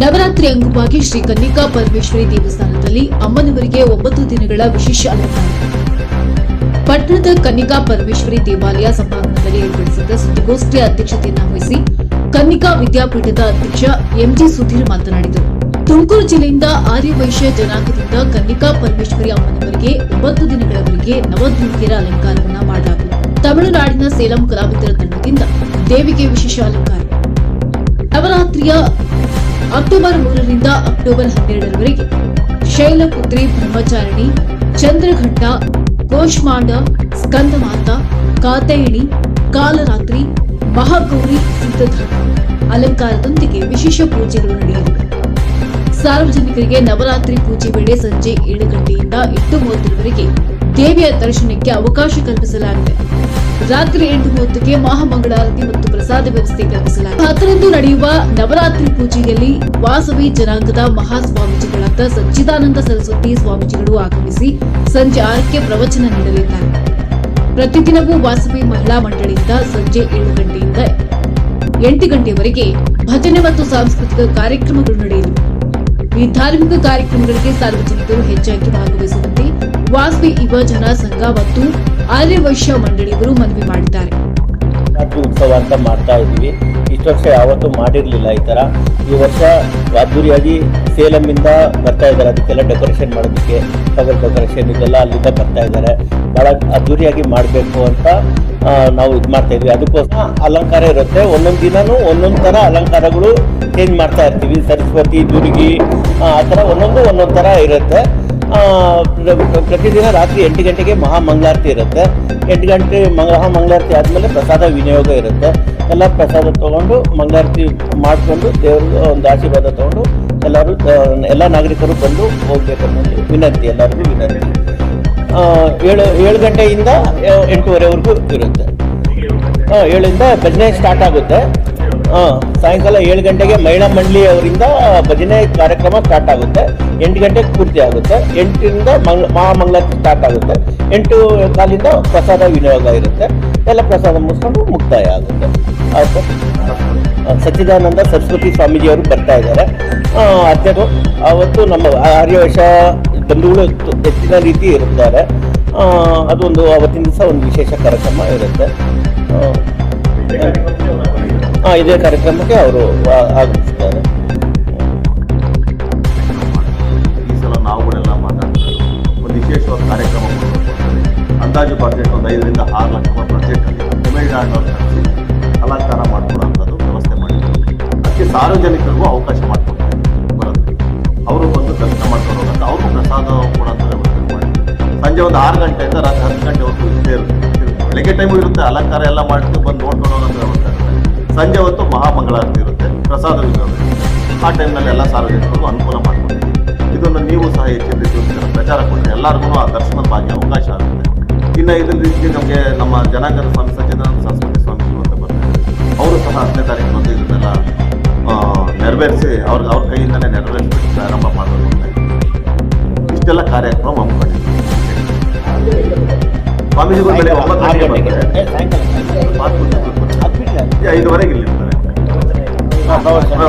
ನವರಾತ್ರಿ ಅಂಗವಾಗಿ ಶ್ರೀ ಕನ್ನಿಕಾ ಪರಮೇಶ್ವರಿ ದೇವಸ್ಥಾನದಲ್ಲಿ ಅಮ್ಮನವರಿಗೆ 9 ದಿನಗಳ ವಿಶೇಷ ಅಲಂಕಾರ. ಪಟ್ಟಣದ ಕನ್ನಿಕಾ ಪರಮೇಶ್ವರಿ ದೇವಾಲಯ ಸಭಾಂಗಣದಲ್ಲಿ ಏರ್ಪಡಿಸಿದ್ದ ಸುದ್ದಿಗೋಷ್ಠಿಯ ಅಧ್ಯಕ್ಷತೆಯನ್ನು ವಹಿಸಿ ಕನ್ನಿಕಾ ವಿದ್ಯಾಪೀಠದ ಅಧ್ಯಕ್ಷ ಎಂಜಿ ಸುಧೀರ್ ಮಾತನಾಡಿದರು. ತುಮಕೂರು ಜಿಲ್ಲೆಯಿಂದ ಆರ್ಯವೈಶ್ಯ ಜನಾಂಗದಿಂದ ಕನ್ನಿಕಾ ಪರಮೇಶ್ವರಿ ಅಮ್ಮನವರಿಗೆ 9 ದಿನಗಳವರೆಗೆ ನವದುರ್ಗೆಯರ ಅಲಂಕಾರವನ್ನು ಮಾಡಲಾಗುವುದು. ತಮಿಳುನಾಡಿನ ಸೇಲಂ ಕಲಾವಿದರ ತಂಡದಿಂದ ದೇವಿಗೆ ವಿಶೇಷ ಅಲಂಕಾರ. ನವರಾತ್ರಿಯ ಅಕ್ಟೋಬರ್ 3ರಿಂದ ಅಕ್ಟೋಬರ್ 12ರವರೆಗೆ ಶೈಲಪುತ್ರಿ, ಬ್ರಹ್ಮಚಾರಿಣಿ, ಚಂದ್ರಘಟ್ಟ, ಕೋಶ್ಮಾಂಡ, ಸ್ಕಂದಮಾತ, ಕಾತಯಣಿ, ಕಾಲರಾತ್ರಿ, ಮಹಾಗೌರಿ ಸಿದ್ಧಧಾಮ ಅಲಂಕಾರದೊಂದಿಗೆ ವಿಶೇಷ ಪೂಜೆಗಳು ನಡೆಯಲಿವೆ. ಸಾರ್ವಜನಿಕರಿಗೆ ನವರಾತ್ರಿ ಪೂಜೆ ವೇಳೆ ಸಂಜೆ 7 ಗಂಟೆಯಿಂದ 8:30ರವರೆಗೆ ದೇವಿಯ ದರ್ಶನಕ್ಕೆ ಅವಕಾಶ ಕಲ್ಪಿಸಲಾಗಿದೆ. ರಾತ್ರಿ 8:30ಕ್ಕೆ ಮಹಾಮಂಗಳಾರತಿ ಮತ್ತು ಪ್ರಸಾದ ವ್ಯವಸ್ಥೆ ಕಲ್ಪಿಸಲಾಗಿದೆ. 10ರಂದು ನಡೆಯುವ ನವರಾತ್ರಿ ಪೂಜೆಯಲ್ಲಿ ವಾಸವಿ ಜನಾಂಗದ ಮಹಾಸ್ವಾಮೀಜಿಗಳಾದ ಸಚ್ಚಿದಾನಂದ ಸರಸ್ವತಿ ಸ್ವಾಮೀಜಿಗಳು ಆಗಮಿಸಿ ಸಂಜೆ 6ಕ್ಕೆ ಪ್ರವಚನ ನೀಡಲಿದ್ದಾರೆ. ಪ್ರತಿದಿನವೂ ವಾಸವಿ ಮಹಿಳಾ ಮಂಡಳಿಯಿಂದ ಸಂಜೆ 7 ಗಂಟೆಯಿಂದ 8 ಗಂಟೆಯವರೆಗೆ ಭಜನೆ ಮತ್ತು ಸಾಂಸ್ಕೃತಿಕ ಕಾರ್ಯಕ್ರಮಗಳು ನಡೆಯಲಿವೆ. ಈ ಧಾರ್ಮಿಕ ಕಾರ್ಯಕ್ರಮಗಳಿಗೆ ಸಾರ್ವಜನಿಕರು ಹೆಚ್ಚಾಗಿ ಭಾಗವಹಿಸುವಂತೆ ವಾಸವಿ ಯುವ ಜನ ಸಂಘ ಮತ್ತು ಆರ್ಯವೈಶ್ಯ ಮಂಡಳಿಯವರು ಮನವಿ ಮಾಡಿದ್ದಾರೆ. ಉತ್ಸವ ಅಂತ ಮಾಡ್ತಾ ಇದ್ದೀವಿ. ಇಷ್ಟು ವರ್ಷ ಯಾವತ್ತೂ ಮಾಡಿರಲಿಲ್ಲ ಈ ಥರ. ಈ ವರ್ಷ ಅದ್ದೂರಿಯಾಗಿ ಸೇಲಂನಿಂದ ಬರ್ತಾ ಇದ್ದಾರೆ. ಅದಕ್ಕೆಲ್ಲ ಡೆಕೋರೇಷನ್ ಮಾಡೋದಕ್ಕೆ ಫ್ಲವರ್ ಡೆಕೋರೇಷನ್ ಇದೆಲ್ಲ ಅಲ್ಲಿಂದ ಬರ್ತಾ ಇದ್ದಾರೆ. ಭಾಳ ಅದ್ದೂರಿಯಾಗಿ ಮಾಡಬೇಕು ಅಂತ ನಾವು ಇದು ಮಾಡ್ತಾ ಇದ್ವಿ. ಅದಕ್ಕೋಸ್ಕರ ಅಲಂಕಾರ ಇರುತ್ತೆ. ಒಂದೊಂದು ದಿನನೂ ಒಂದೊಂದು ಥರ ಅಲಂಕಾರಗಳು ಚೇಂಜ್ ಮಾಡ್ತಾ ಇರ್ತೀವಿ. ಸರಸ್ವತಿ, ದುರ್ಗಿ ಆ ಥರ ಒಂದೊಂದು ಥರ ಇರುತ್ತೆ. ಪ್ರತಿದಿನ ರಾತ್ರಿ 8 ಗಂಟೆಗೆ ಮಹಾಮಂಗಳಾರತಿ ಇರುತ್ತೆ. 8 ಗಂಟೆ ಮಹಾಮಂಗಳಾರತಿ ಆದಮೇಲೆ ಪ್ರಸಾದ ವಿನಿಯೋಗ ಇರುತ್ತೆ. ಎಲ್ಲ ಪ್ರಸಾದ ತೊಗೊಂಡು ಮಂಗಳಾರತಿ ಮಾಡಿಕೊಂಡು ದೇವ್ರಿಗೆ ಒಂದು ಆಶೀರ್ವಾದ ತೊಗೊಂಡು ಎಲ್ಲ ನಾಗರಿಕರು ಬಂದು ಹೋಗ್ಬೇಕನ್ನೋದು ವಿನಂತಿ, ಎಲ್ಲರಿಗೂ ವಿನಂತಿ. 7 ಗಂಟೆಯಿಂದ 8:30ವರೆಗೂ ಇರುತ್ತೆ. 7ರಿಂದ ಭಜನೆ ಸ್ಟಾರ್ಟ್ ಆಗುತ್ತೆ. ಸಾಯಂಕಾಲ 7 ಗಂಟೆಗೆ ಮಹಿಳಾ ಮಂಡಳಿ ಅವರಿಂದ ಭಜನೆ ಕಾರ್ಯಕ್ರಮ ಸ್ಟಾರ್ಟ್ ಆಗುತ್ತೆ. 8 ಗಂಟೆಗೆ ಪೂರ್ತಿ ಆಗುತ್ತೆ. 8ರಿಂದ ಮಹಾಮಂಗಳಾರತಿ ಸ್ಟಾರ್ಟ್ ಆಗುತ್ತೆ. 8:15 ಪ್ರಸಾದ ವಿನಿಯೋಗ ಇರುತ್ತೆ. ಎಲ್ಲ ಪ್ರಸಾದ ಮುಗಿಸ್ಕೊಂಡು ಮುಕ್ತಾಯ ಆಗುತ್ತೆ. ಸಚ್ಚಿದಾನಂದ ಸರಸ್ವತಿ ಸ್ವಾಮೀಜಿಯವರು ಬರ್ತಾ ಇದ್ದಾರೆ. ಅಧ್ಯಕ್ಷರು ಅವತ್ತು ನಮ್ಮ ಆರ್ಯವೈಶ್ಯ ಬಂಧುಗಳು ಹೆಚ್ಚಿನ ರೀತಿ ಇರುತ್ತಾರೆ. ಅದೊಂದು ಅವತ್ತಿನ ದಿವಸ ಒಂದು ವಿಶೇಷ ಕಾರ್ಯಕ್ರಮ ಇರುತ್ತೆ. ಇದೇ ಕಾರ್ಯಕ್ರಮಕ್ಕೆ ಅವರು ಆಗಮಿಸಿದ್ದಾರೆ. ಈ ಸಲ ನಾವುಗಳೆಲ್ಲ ಮಾತಾಡ್ತಾರೆ, ಒಂದು ವಿಶೇಷವಾದ ಕಾರ್ಯಕ್ರಮ ಅಂದಾಜು ಬಜೆಟ್ ಒಂದು 5ರಿಂದ 6 ಲಕ್ಷ ರೂಪಾಯಿ ಬಜೆಟಲ್ಲಿ ತಮಿಳುನಾಡಿನವ್ರು ಕಳಿಸಿ ಅಲಂಕಾರ ಮಾಡಿಕೊಡುವಂಥದ್ದು ವ್ಯವಸ್ಥೆ ಮಾಡಿದ್ದಾರೆ. ಅದಕ್ಕೆ ಸಾರ್ವಜನಿಕರಿಗೂ ಅವಕಾಶ ಮಾಡಿಕೊಡ್ತಾರೆ. ಬರೋದಕ್ಕೆ ಅವರು ಬಂದು ದರ್ಶನ ಮಾಡ್ಕೊಂಡು ಹೋಗುತ್ತೆ. ಅವ್ರಿಗೂ ಪ್ರಸಾದ ಕೊಡುವಂಥ ವ್ಯವಸ್ಥೆ ಮಾಡಿದ್ದಾರೆ. ಸಂಜೆ ಒಂದು 6 ಗಂಟೆಯಿಂದ ರಾತ್ರಿ 10 ಗಂಟೆವರೆಗೂ ಇದ್ದೇ ಇರುತ್ತೆ. ಬೆಳಗ್ಗೆ ಟೈಮು ಇರುತ್ತೆ, ಅಲಂಕಾರ ಎಲ್ಲ ಮಾಡ್ತೀವಿ, ಬಂದು ನೋಡ್ಕೊಂಡು ಹೋಗೋಂಥ ವ್ಯವಸ್ಥೆ ಇರುತ್ತೆ. ಸಂಜೆ ಹೊತ್ತು ಮಹಾಮಂಗಳಾರತಿ ಇರುತ್ತೆ, ಪ್ರಸಾದ ವಿನಿಯೋಗ ಇರುತ್ತೆ. ಆ ಟೈಮ್ನಲ್ಲಿ ಎಲ್ಲ ಸಾರ್ವಜನಿಕರಿಗೂ ಅನುಕೂಲ ಮಾಡಿಕೊಡ್ತೀವಿ. ಇದನ್ನು ನೀವು ಸಹ ಹೆಚ್ಚಿನ ರೀತಿಯ ಪ್ರಚಾರ ಕೊಟ್ಟರೆ ಎಲ್ಲರಿಗೂ ಆ ದರ್ಶನದ ಭಾಗ್ಯ ಅವಕಾಶ ಆಗುತ್ತೆ. ಇನ್ನು ಇದರ ರೀತಿ ನಮಗೆ ನಮ್ಮ ಜನಾಂಗದ ಸ್ವಾಮಿ ಸಚ್ಚಿದಾನಂದ ಸರಸ್ವತಿ ಸ್ವಾಮೀಜಿಗಳು ಅಂತ ಬರ್ತಾರೆ. ಅವರು ಸಹ 10ನೇ ತಾರೀಕು ಬಂದು ಇದನ್ನೆಲ್ಲ ನೆರವೇರಿಸಿ ಅವ್ರ ಕೈಯಿಂದಲೇ ನೆರವೇರಿಸಿ ಪ್ರಾರಂಭ ಮಾಡಬೇಕು ಅಂತ ಇಷ್ಟೆಲ್ಲ ಕಾರ್ಯಕ್ರಮ ಹಮ್ಮಿಕೊಂಡಿದ್ದೀವಿ. ಸ್ವಾಮೀಜಿಗಳು ಬೆಳಗ್ಗೆ 9 ಗಂಟೆಗೆ ಬರ್ತಾರೆ. 5:30 ಇಲ್ಲಿ ಇರ್ತಾರೆ. ಪ್ರವಚನ